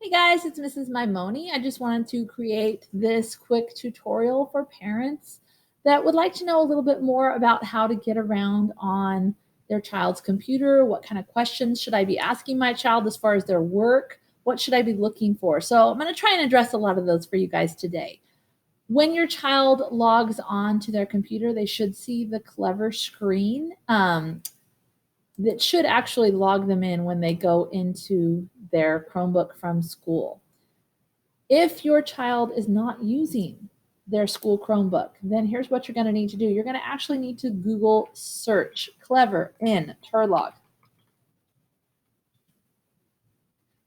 Hey guys, it's Mrs. Maimoni. I just wanted to create this quick tutorial for parents that would like to know a little bit more about how to get around on their child's computer. What kind of questions should I be asking my child as far as their work? What should I be looking for? So I'm going to try and address a lot of those for you guys today. When your child logs on to their computer, they should see the Clever screen that should actually log them in when they go into their Chromebook from school. If your child is not using their school Chromebook, then here's what you're going to need to do. You're going to actually need to Google search Clever in Turlock.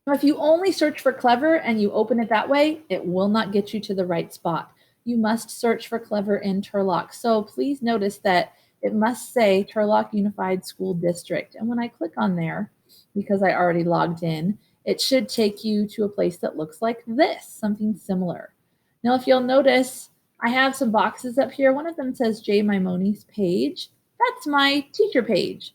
Now, if you only search for Clever and you open it that way, it will not get you to the right spot. You must search for Clever in Turlock. So please notice that it must say Turlock Unified School District. And when I click on there, because I already logged in, it should take you to a place that looks like this, something similar. Now, if you'll notice, I have some boxes up here. One of them says J. Maimoni's page. That's my teacher page.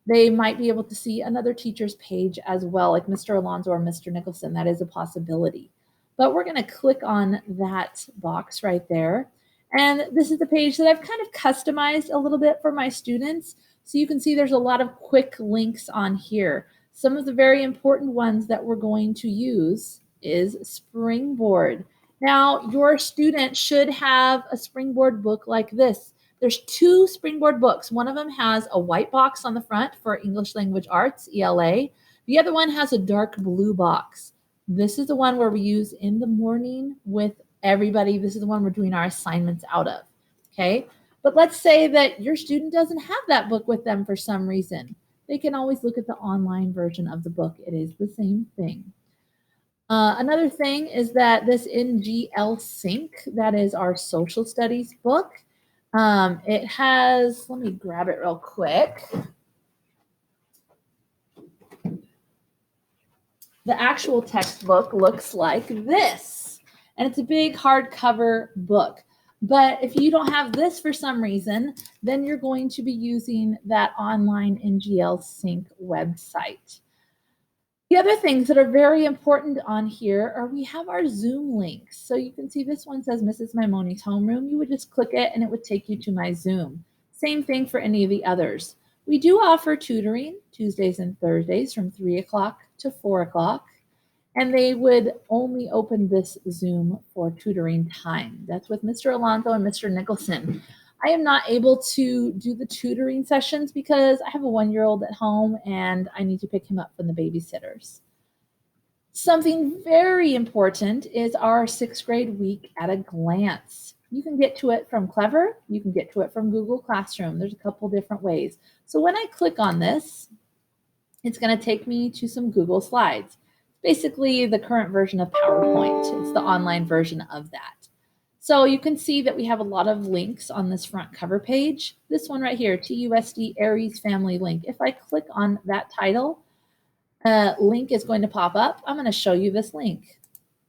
They might be able to see another teacher's page as well, like Mr. Alonso or Mr. Nicholson. That is a possibility. But we're going to click on that box right there. And this is the page that I've kind of customized a little bit for my students. So you can see there's a lot of quick links on here. Some of the very important ones that we're going to use is Springboard. Now, your student should have a Springboard book like this. There's two Springboard books. One of them has a white box on the front for English Language Arts, ELA. The other one has a dark blue box. This is the one where we use in the morning with everybody. This is the one we're doing our assignments out of, okay? But let's say that your student doesn't have that book with them for some reason. They can always look at the online version of the book. It is the same thing. Another thing is that this NGL Sync, that is our social studies book. It has, let me grab it real quick. The actual textbook looks like this, and it's a big hardcover book. But if you don't have this for some reason, then you're going to be using that online NGL Sync website. The other things that are very important on here are we have our Zoom links. So you can see this one says Mrs. Maimoni's homeroom. You would just click it and it would take you to my Zoom. Same thing for any of the others. We do offer tutoring Tuesdays and Thursdays from 3 o'clock to 4 o'clock. And they would only open this Zoom for tutoring time. That's with Mr. Alonso and Mr. Nicholson. I am not able to do the tutoring sessions because I have a 1-year-old at home and I need to pick him up from the babysitters. Something very important is our 6th grade week at a glance. You can get to it from Clever. You can get to it from Google Classroom. There's a couple different ways. So when I click on this, it's going to take me to some Google Slides. Basically the current version of PowerPoint. It's the online version of that. So you can see that we have a lot of links on this front cover page. This one right here, TUSD Aries Family Link. If I click on that title, a link is going to pop up. I'm going to show you this link.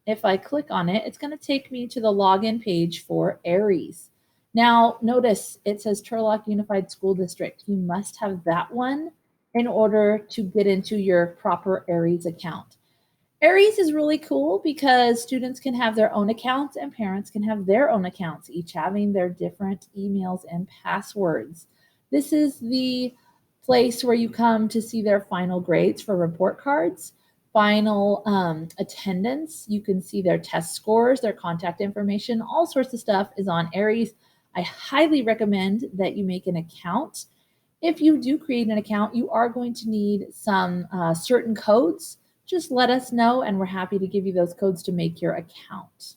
If I click on it, it's going to take me to the login page for Aries. Now, notice it says Turlock Unified School District. You must have that one in order to get into your proper Aries account. Aries is really cool because students can have their own accounts and parents can have their own accounts, each having their different emails and passwords. This is the place where you come to see their final grades for report cards, final attendance. You can see their test scores, their contact information, all sorts of stuff is on Aries. I highly recommend that you make an account. If you do create an account, you are going to need some certain codes. Just let us know and we're happy to give you those codes to make your account.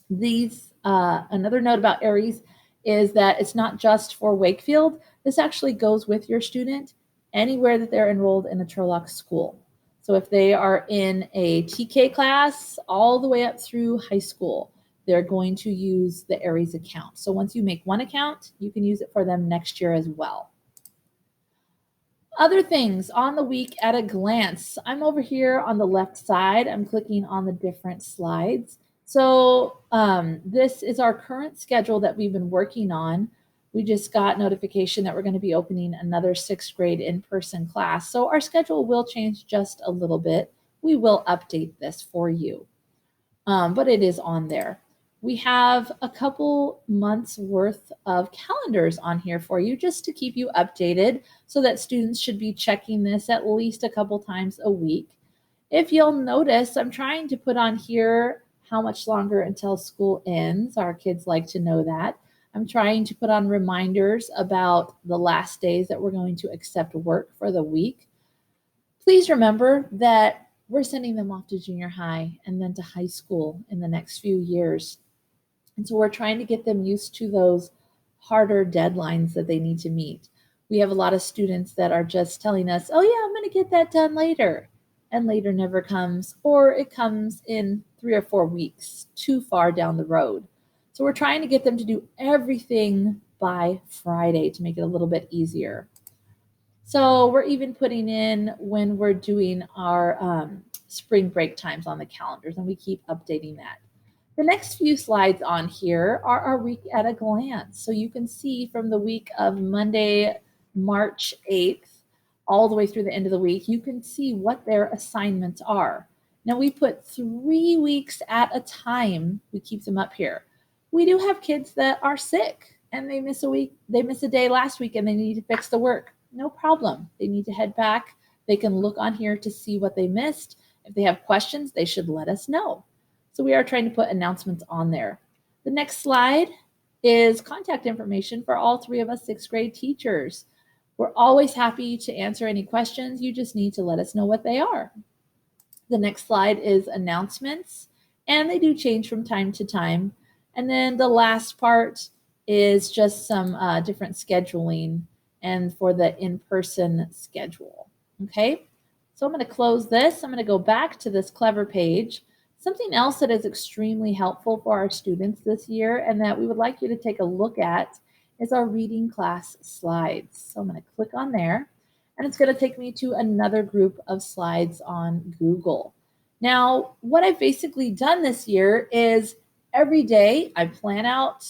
Another note about Aries is that it's not just for Wakefield. This actually goes with your student anywhere that they're enrolled in a Turlock school. So if they are in a TK class all the way up through high school, they're going to use the Aries account. So once you make one account, you can use it for them next year as well. Other things on the week at a glance. I'm over here on the left side. I'm clicking on the different slides. So this is our current schedule that we've been working on. We just got notification that we're going to be opening another 6th grade in-person class. So our schedule will change just a little bit. we will update this for you. But it is on there. We have a couple months worth of calendars on here for you just to keep you updated so that students should be checking this at least a couple times a week. If you'll notice, I'm trying to put on here how much longer until school ends. Our kids like to know that. I'm trying to put on reminders about the last days that we're going to accept work for the week. Please remember that we're sending them off to junior high and then to high school in the next few years. And so we're trying to get them used to those harder deadlines that they need to meet. We have a lot of students that are just telling us, oh, yeah, I'm going to get that done later. And later never comes, or it comes in 3 or 4 weeks, too far down the road. So we're trying to get them to do everything by Friday to make it a little bit easier. So we're even putting in when we're doing our spring break times on the calendars, and we keep updating that. The next few slides on here are our week at a glance. So you can see from the week of Monday, March 8th, all the way through the end of the week, you can see what their assignments are. Now we put 3 weeks at a time. We keep them up here. We do have kids that are sick and they miss a week, they miss a day last week and they need to fix the work. No problem. They need to head back. They can look on here to see what they missed. If they have questions, they should let us know. So we are trying to put announcements on there. The next slide is contact information for all 3 of us 6th grade teachers. We're always happy to answer any questions. You just need to let us know what they are. The next slide is announcements, and they do change from time to time. And then the last part is just some different scheduling and for the in-person schedule. Okay, so I'm going to close this. I'm going to go back to this Clever page. Something else that is extremely helpful for our students this year and that we would like you to take a look at is our reading class slides. So I'm going to click on there and it's going to take me to another group of slides on Google. Now, what I've basically done this year is every day I plan out,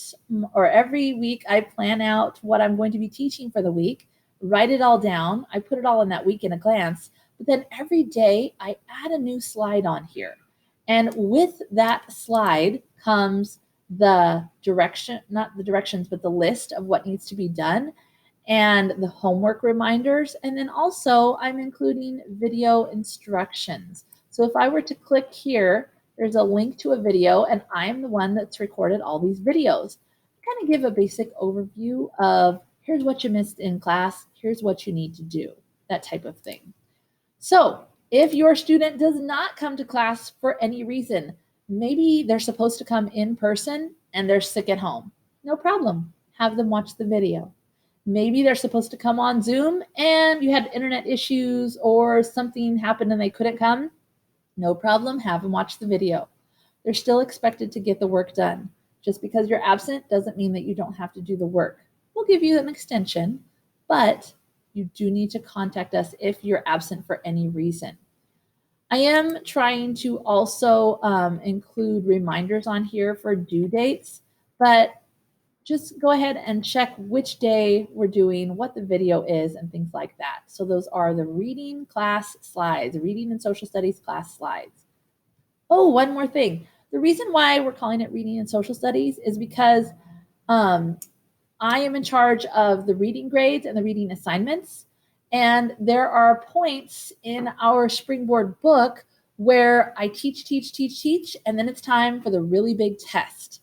or every week I plan out what I'm going to be teaching for the week, write it all down. I put it all in that week in a glance, but then every day I add a new slide on here. And with that slide comes the direction, not the directions, but the list of what needs to be done and the homework reminders. And then also I'm including video instructions. So if I were to click here, there's a link to a video and I'm the one that's recorded all these videos. I kind of give a basic overview of here's what you missed in class, here's what you need to do, that type of thing. So if your student does not come to class for any reason, maybe they're supposed to come in person and they're sick at home, no problem. Have them watch the video. Maybe they're supposed to come on Zoom and you had internet issues or something happened and they couldn't come, no problem. Have them watch the video. They're still expected to get the work done. Just because you're absent doesn't mean that you don't have to do the work. We'll give you an extension, but you do need to contact us if you're absent for any reason. I am trying to also include reminders on here for due dates, but just go ahead and check which day we're doing, what the video is, and things like that. So those are the reading class slides, reading and social studies class slides. Oh, one more thing. The reason why we're calling it reading and social studies is because I am in charge of the reading grades and the reading assignments. And there are points in our Springboard book where I teach, and then it's time for the really big test.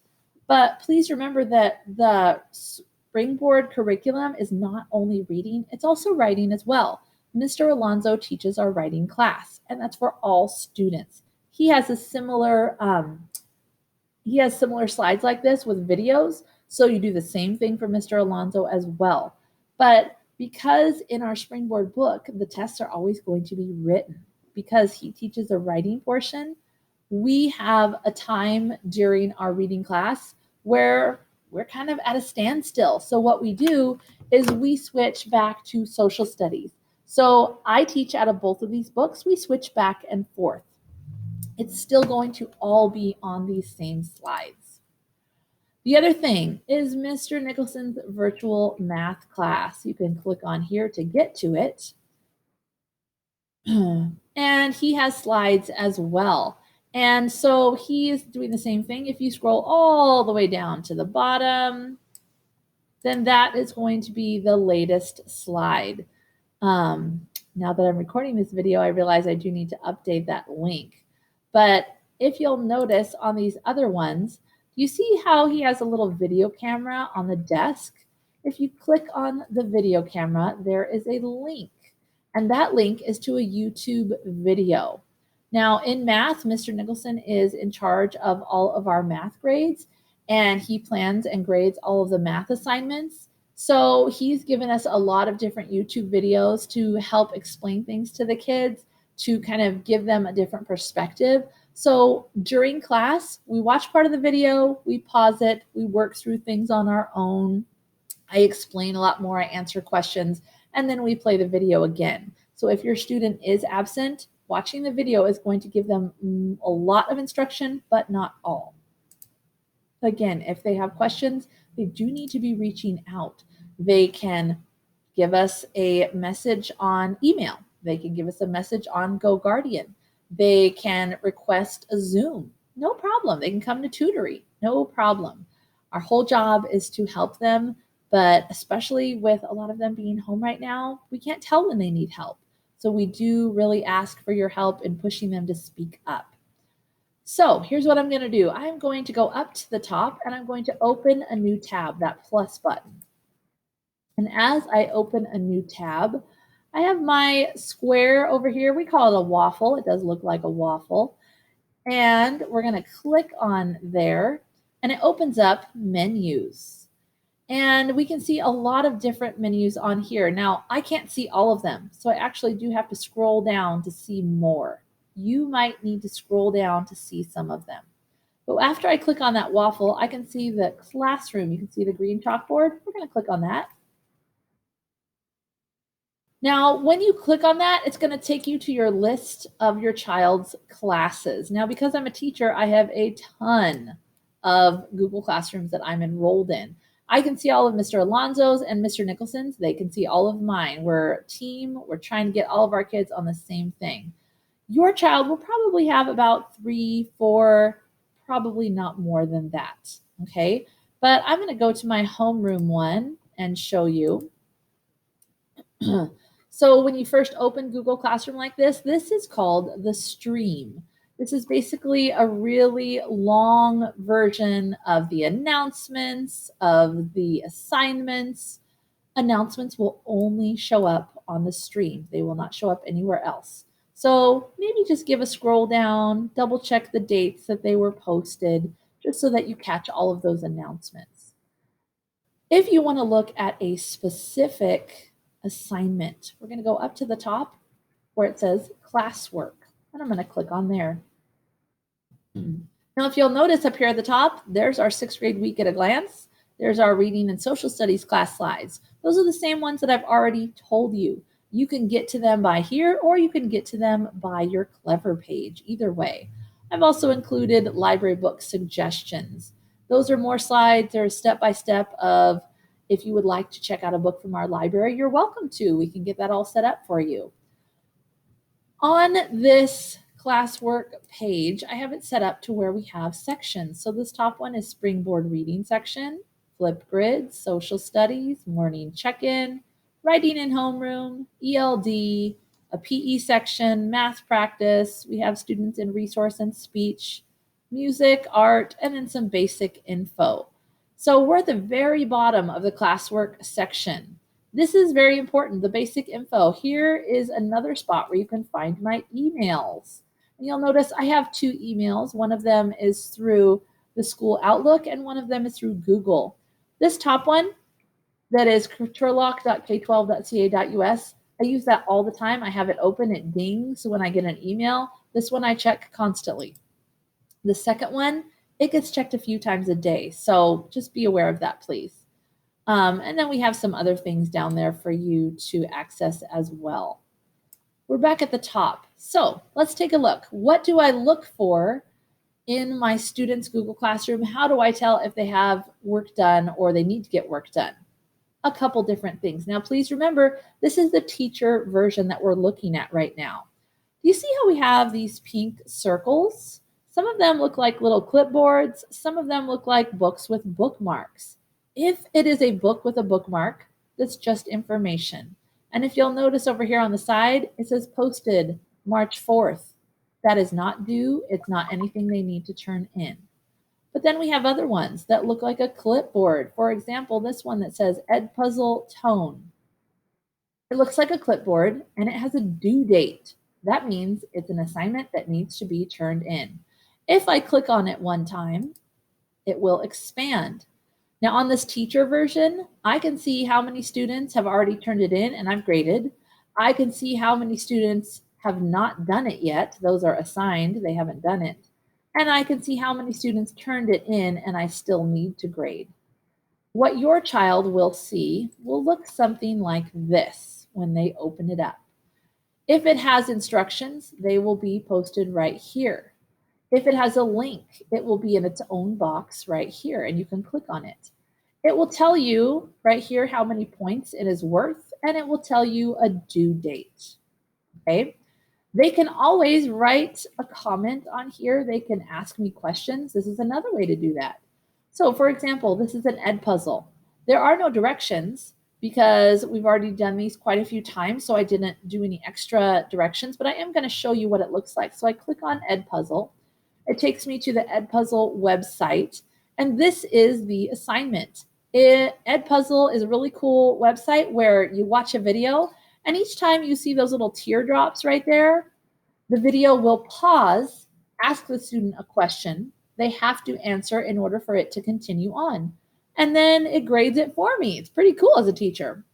But please remember that the Springboard curriculum is not only reading, it's also writing as well. Mr. Alonso teaches our writing class, and that's for all students. He has a similar slides like this with videos, so you do the same thing for Mr. Alonso as well. But because in our Springboard book, the tests are always going to be written, because he teaches the writing portion, we have a time during our reading class where we're kind of at a standstill. So what we do is we switch back to social studies. So I teach out of both of these books. We switch back and forth. It's still going to all be on these same slides. The other thing is Mr. Nicholson's virtual math class. You can click on here to get to it. And and he has slides as well. And so he is doing the same thing. If you scroll all the way down to the bottom, then that is going to be the latest slide. Now that I'm recording this video, I realize I do need to update that link. But if you'll notice on these other ones, you see how he has a little video camera on the desk? If you click on the video camera, there is a link, and that link is to a YouTube video. Now in math, Mr. Nicholson is in charge of all of our math grades, and he plans and grades all of the math assignments. So he's given us a lot of different YouTube videos to help explain things to the kids, to kind of give them a different perspective. So during class, we watch part of the video, we pause it, we work through things on our own. I explain a lot more, I answer questions, and then we play the video again. So if your student is absent, watching the video is going to give them a lot of instruction, but not all. Again, if they have questions, they do need to be reaching out. They can give us a message on email. They can give us a message on GoGuardian. They can request a Zoom. No problem. They can come to Tutory. No problem. Our whole job is to help them, but especially with a lot of them being home right now, we can't tell when they need help. So we do really ask for your help in pushing them to speak up. So here's what I'm going to do. I'm going to go up to the top and I'm going to open a new tab, that plus button. And as I open a new tab, I have my square over here. We call it a waffle. It does look like a waffle. And we're going to click on there and it opens up menus. And we can see a lot of different menus on here. Now, I can't see all of them, so I actually do have to scroll down to see more. You might need to scroll down to see some of them. But after I click on that waffle, I can see the classroom. You can see the green chalkboard. We're going to click on that. Now, when you click on that, it's going to take you to your list of your child's classes. Now, because I'm a teacher, I have a ton of Google Classrooms that I'm enrolled in. I can see all of Mr. Alonso's and Mr. Nicholson's. They can see all of mine. We're a team. We're trying to get all of our kids on the same thing. Your child will probably have about 3, 4, probably not more than that, okay? But I'm going to go to my homeroom one and show you. So when you first open Google Classroom like this is called the stream. This is basically a really long version of the announcements, of the assignments. Announcements will only show up on the stream. They will not show up anywhere else. So maybe just give a scroll down, double check the dates that they were posted, just so that you catch all of those announcements. If you want to look at a specific assignment, we're going to go up to the top where it says classwork, and I'm going to click on there. Now, if you'll notice up here at the top, there's our 6th grade week at a glance. There's our reading and social studies class slides. Those are the same ones that I've already told you. You can get to them by here, or you can get to them by your Clever page, either way. I've also included library book suggestions. Those are more slides. They're step-by-step of if you would like to check out a book from our library, you're welcome to. We can get that all set up for you. On this classwork page, I have it set up to where we have sections. So this top one is Springboard Reading section, Flipgrid, Social Studies, Morning Check-In, Writing in Homeroom, ELD, a PE section, Math Practice. We have students in Resource and Speech, Music, Art, and then some basic info. So we're at the very bottom of the classwork section. This is very important, the basic info. Here is another spot where you can find my emails. And you'll notice I have 2 emails. One of them is through the school Outlook, and one of them is through Google. This top one, that is turlock.k12.ca.us, I use that all the time. I have it open, it dings when I get an email. This one I check constantly. The second one, it gets checked a few times a day, so just be aware of that, please. And then we have some other things down there for you to access as well. We're back at the top. So let's take a look. What do I look for in my students' Google Classroom? How do I tell if they have work done or they need to get work done? A couple different things. Now, please remember, this is the teacher version that we're looking at right now. Do you see how we have these pink circles? Some of them look like little clipboards. Some of them look like books with bookmarks. If it is a book with a bookmark, that's just information. And if you'll notice over here on the side, it says posted March 4th. That is not due. It's not anything they need to turn in. But then we have other ones that look like a clipboard. For example, this one that says Edpuzzle Tone. It looks like a clipboard and it has a due date. That means it's an assignment that needs to be turned in. If I click on it one time, it will expand. Now on this teacher version, I can see how many students have already turned it in and I've graded. I can see how many students have not done it yet. Those are assigned, they haven't done it. And I can see how many students turned it in and I still need to grade. What your child will see will look something like this when they open it up. If it has instructions, they will be posted right here. If it has a link, it will be in its own box right here and you can click on it. It will tell you right here how many points it is worth and it will tell you a due date. Okay. They can always write a comment on here. They can ask me questions. This is another way to do that. So for example, this is an Edpuzzle. There are no directions because we've already done these quite a few times, so I didn't do any extra directions, but I am going to show you what it looks like. So I click on Edpuzzle. It takes me to the Edpuzzle website, and this is the assignment. Edpuzzle is a really cool website where you watch a video, and each time you see those little teardrops right there, the video will pause, ask the student a question. They have to answer in order for it to continue on. And then it grades it for me. It's pretty cool as a teacher.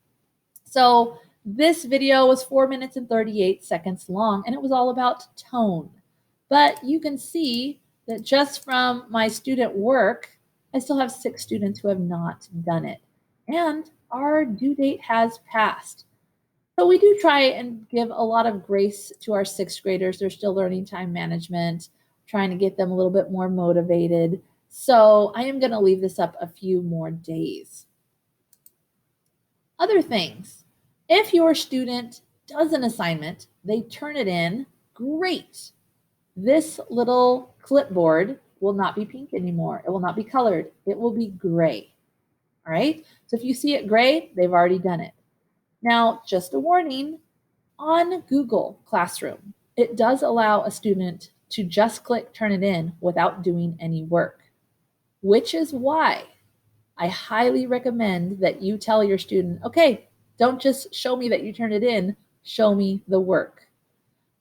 So this video was 4 minutes and 38 seconds long, and it was all about tone. But you can see that just from my student work, I still have 6 students who have not done it. And our due date has passed. So we do try and give a lot of grace to our 6th graders. They're still learning time management, trying to get them a little bit more motivated. So I am going to leave this up a few more days. Other things. If your student does an assignment, they turn it in, great. This little clipboard will not be pink anymore. It will not be colored. It will be gray. All right. So if you see it gray, they've already done it. Now, just a warning, on Google Classroom, it does allow a student to just click turn it in without doing any work, which is why I highly recommend that you tell your student, okay, don't just show me that you turned it in, show me the work.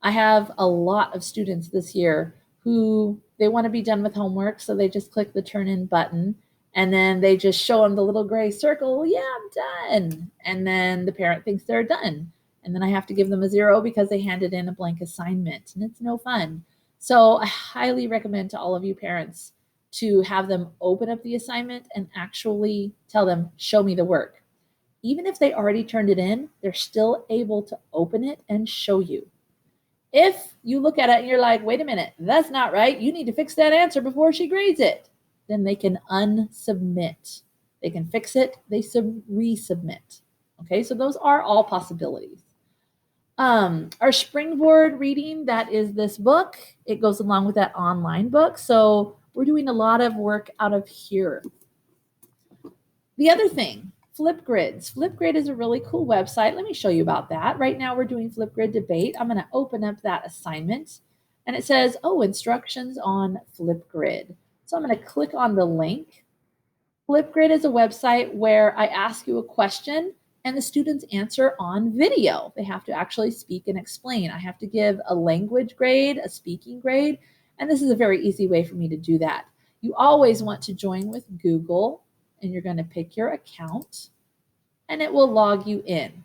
I have a lot of students this year who they want to be done with homework, so they just click the turn in button and then they just show them the little gray circle, yeah, I'm done. And then the parent thinks they're done. And then I have to give them a 0 because they handed in a blank assignment and it's no fun. So I highly recommend to all of you parents to have them open up the assignment and actually tell them, show me the work. Even if they already turned it in, they're still able to open it and show you. If you look at it and you're like, wait a minute, that's not right, you need to fix that answer before she grades it, then they can unsubmit. They can fix it, they resubmit. Okay, so those are all possibilities. Our springboard reading, that is this book. It goes along with that online book. So we're doing a lot of work out of here. The other thing, Flipgrids. Flipgrid is a really cool website. Let me show you about that. Right now we're doing Flipgrid debate. I'm going to open up that assignment and it says, oh, instructions on Flipgrid. So I'm going to click on the link. Flipgrid is a website where I ask you a question and the students answer on video. They have to actually speak and explain. I have to give a language grade, a speaking grade, and this is a very easy way for me to do that. You always want to join with Google and you're going to pick your account and it will log you in.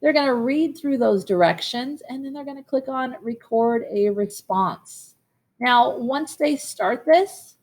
They're going to read through those directions and then they're going to click on record a response. Now, once they start this,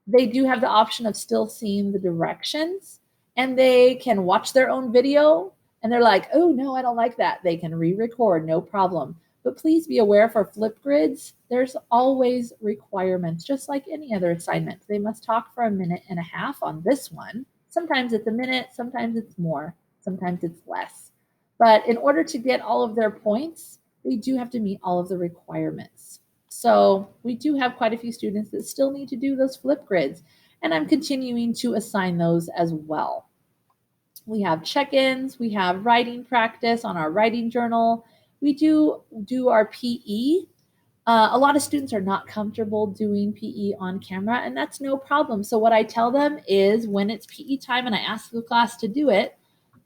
they do have the option of still seeing the directions and they can watch their own video and they're like, oh no, I don't like that. They can re-record, no problem. But please be aware for Flipgrids, there's always requirements, just like any other assignment. They must talk for 1.5 minutes on this one. Sometimes it's a minute, sometimes it's more, sometimes it's less. But in order to get all of their points, they do have to meet all of the requirements. So we do have quite a few students that still need to do those Flipgrids, and I'm continuing to assign those as well. We have check-ins, we have writing practice on our writing journal. We do our PE. A lot of students are not comfortable doing PE on camera, and that's no problem. So what I tell them is when it's PE time and I ask the class to do it,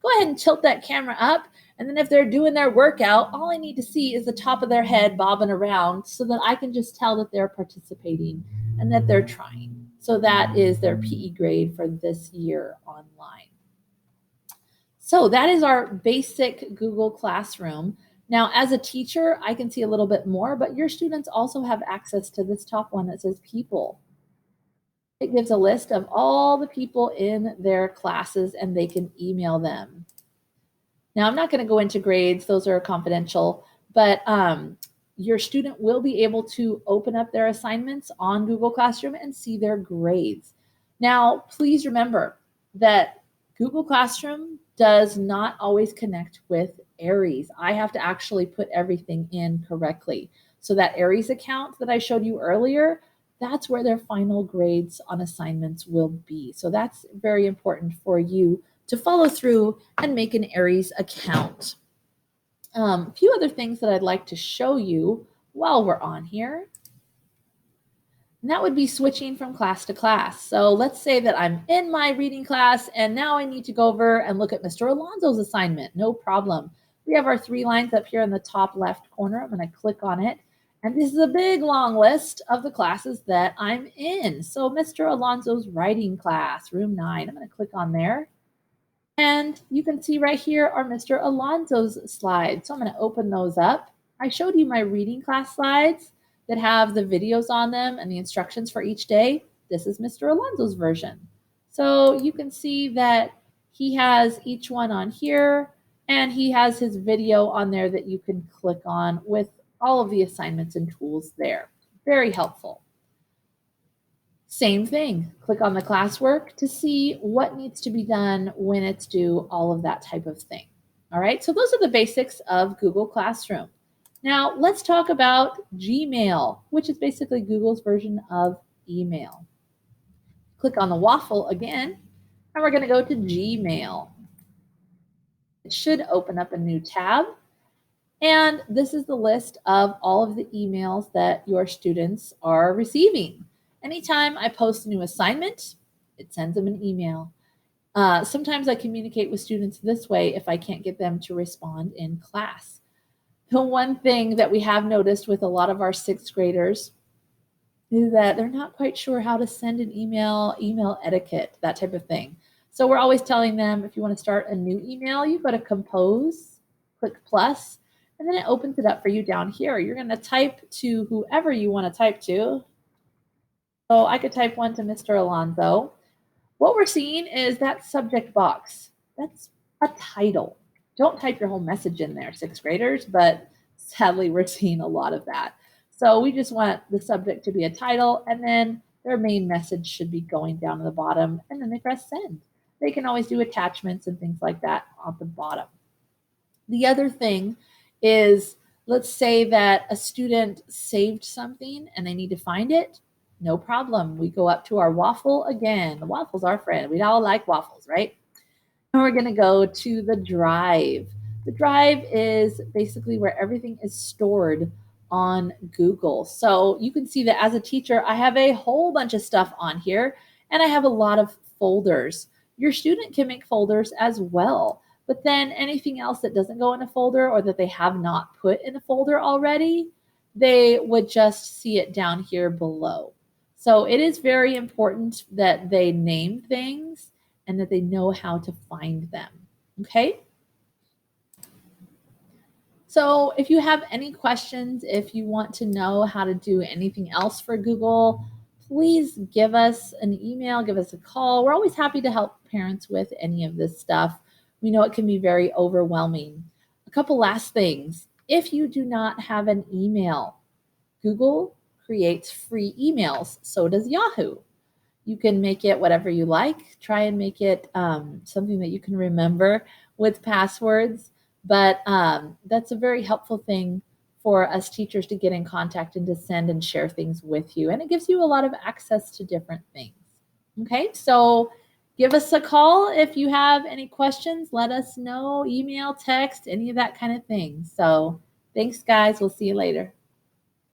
go ahead and tilt that camera up. And then if they're doing their workout, all I need to see is the top of their head bobbing around so that I can just tell that they're participating and that they're trying. So that is their PE grade for this year online. So that is our basic Google Classroom. Now, as a teacher, I can see a little bit more, but your students also have access to this top one that says people. It gives a list of all the people in their classes and they can email them. Now, I'm not going to go into grades, those are confidential, but your student will be able to open up their assignments on Google Classroom and see their grades. Now, please remember that Google Classroom does not always connect with Aries. I have to actually put everything in correctly. So that Aries account that I showed you earlier, that's where their final grades on assignments will be. So that's very important for you to follow through and make an Aries account. A few other things that I'd like to show you while we're on here. And that would be switching from class to class. So let's say that I'm in my reading class and now I need to go over and look at Mr. Alonso's assignment. No problem. We have our 3 lines up here in the top left corner. I'm going to click on it. And this is a big long list of the classes that I'm in. So Mr. Alonso's writing class, room 9. I'm going to click on there. And you can see right here are Mr. Alonso's slides. So I'm going to open those up. I showed you my reading class slides that have the videos on them and the instructions for each day. This is Mr. Alonso's version. So you can see that he has each one on here and he has his video on there that you can click on with all of the assignments and tools there. Very helpful. Same thing, click on the classwork to see what needs to be done, when it's due, all of that type of thing. All right, so those are the basics of Google Classroom. Now let's talk about Gmail, which is basically Google's version of email. Click on the waffle again, and we're going to go to Gmail. It should open up a new tab. And this is the list of all of the emails that your students are receiving. Anytime I post a new assignment, it sends them an email. Sometimes I communicate with students this way if I can't get them to respond in class. The one thing that we have noticed with a lot of our 6th graders is that they're not quite sure how to send an email etiquette, that type of thing. So we're always telling them, if you want to start a new email, you go to Compose, click plus, and then it opens it up for you down here. You're going to type to whoever you want to type to. So I could type one to Mr. Alonso. What we're seeing is that subject box. That's a title. Don't type your whole message in there, 6th graders, but sadly we're seeing a lot of that. So we just want the subject to be a title, and then their main message should be going down to the bottom, and then they press send. They can always do attachments and things like that on the bottom. The other thing is, let's say that a student saved something and they need to find it. No problem. We go up to our waffle again. The waffle's our friend. We all like waffles, right? And we're going to go to the drive. The drive is basically where everything is stored on Google. So you can see that as a teacher, I have a whole bunch of stuff on here, and I have a lot of folders. Your student can make folders as well. But then anything else that doesn't go in a folder or that they have not put in a folder already, they would just see it down here below. So it is very important that they name things and that they know how to find them. Okay? So if you have any questions, if you want to know how to do anything else for Google, please give us an email, give us a call. We're always happy to help parents with any of this stuff. We know it can be very overwhelming. A couple last things. If you do not have an email, Google creates free emails. So does Yahoo. You can make it whatever you like. Try and make it something that you can remember with passwords. But that's a very helpful thing for us teachers to get in contact and to send and share things with you. And it gives you a lot of access to different things. Okay, so give us a call if you have any questions. Let us know, email, text, any of that kind of thing. So thanks, guys. We'll see you later.